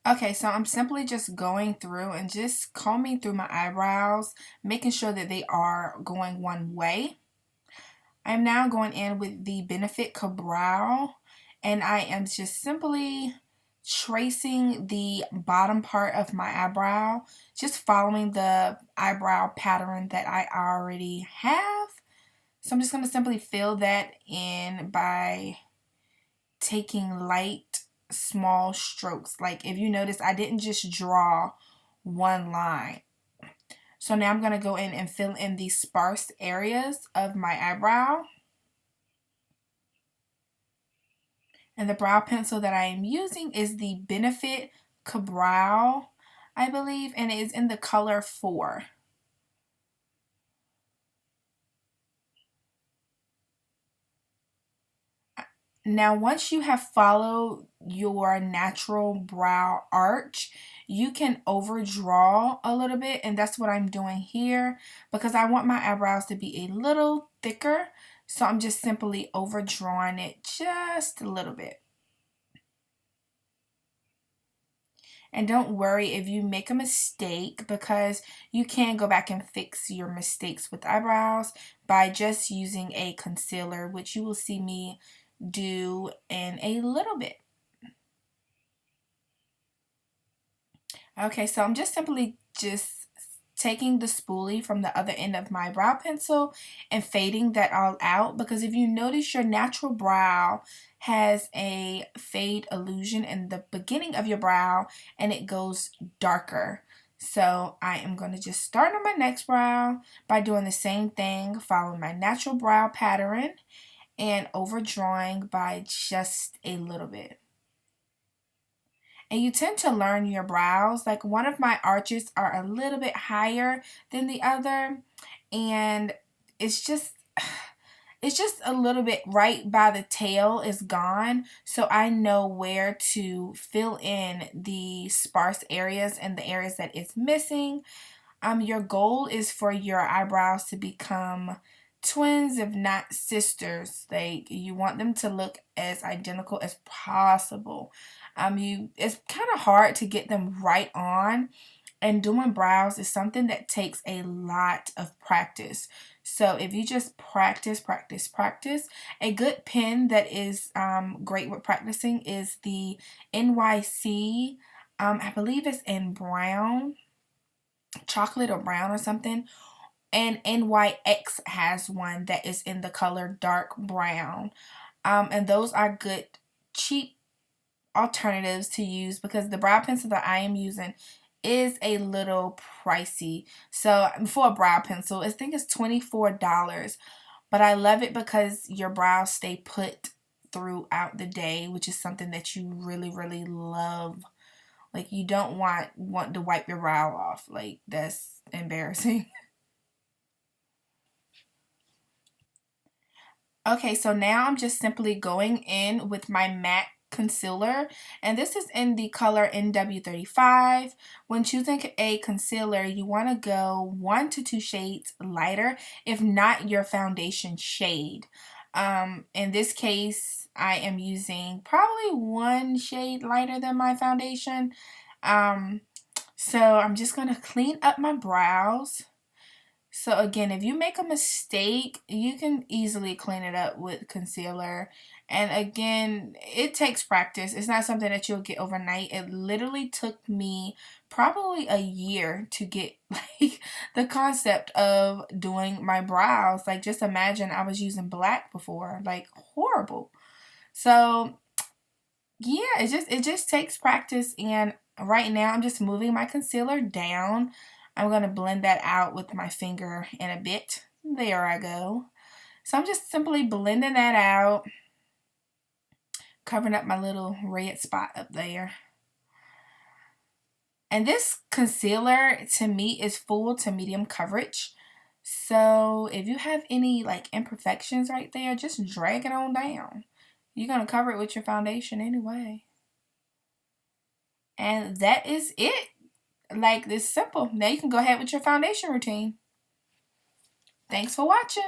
Okay, so I'm simply just going through and just combing through my eyebrows, making sure that they are going one way. I'm now going in with the Benefit Brow, and I am just simply tracing the bottom part of my eyebrow, just following the eyebrow pattern that I already have. So I'm just going to simply fill that in by taking light, small strokes. Like if you notice, I didn't just draw one line. So now I'm going to go in and fill in the sparse areas of my eyebrow. And the brow pencil that I am using is the Benefit Brow, I believe, and it is in the color 4. Now, once you have followed your natural brow arch, you can overdraw a little bit, and that's what I'm doing here because I want my eyebrows to be a little thicker. So I'm just simply overdrawing it just a little bit. And don't worry if you make a mistake because you can go back and fix your mistakes with eyebrows by just using a concealer, which you will see me do in a little bit. Okay, so I'm just simply taking the spoolie from the other end of my brow pencil and fading that all out, because if you notice, your natural brow has a fade illusion in the beginning of your brow and it goes darker. So I am going to just start on my next brow by doing the same thing, following my natural brow pattern and overdrawing by just a little bit. And you tend to learn your brows. Like one of my arches are a little bit higher than the other, and it's just a little bit right by the tail is gone, so I know where to fill in the sparse areas and the areas that it's missing. Your goal is for your eyebrows to become twins, if not sisters. Like you want them to look as identical as possible. It's kind of hard to get them right on, and doing brows is something that takes a lot of practice. So if you just practice, a good pen that is great with practicing is the NYC. I believe it's in brown, chocolate or brown or something. And NYX has one that is in the color dark brown. And those are good, cheap alternatives to use because the brow pencil that I am using is a little pricey. So for a brow pencil, I think it's $24. But I love it because your brows stay put throughout the day, which is something that you really, really love. Like you don't want to wipe your brow off. Like that's embarrassing. Okay, so now I'm just simply going in with my MAC concealer, and this is in the color NW35. When choosing a concealer, you want to go 1 to 2 shades lighter, if not your foundation shade. In this case, I am using probably 1 shade lighter than my foundation. So I'm just going to clean up my brows. So again, if you make a mistake, you can easily clean it up with concealer. And again, it takes practice. It's not something that you'll get overnight. It literally took me probably a year to get like the concept of doing my brows. Like just imagine I was using black before, like horrible. So yeah, it just takes practice, and right now I'm just moving my concealer down. I'm going to blend that out with my finger in a bit. There I go. So I'm just simply blending that out, covering up my little red spot up there. And this concealer to me is full to medium coverage. So if you have any like imperfections right there, just drag it on down. You're going to cover it with your foundation anyway. And that is it. Like this simple. Now you can go ahead with your foundation routine. Thanks for watching.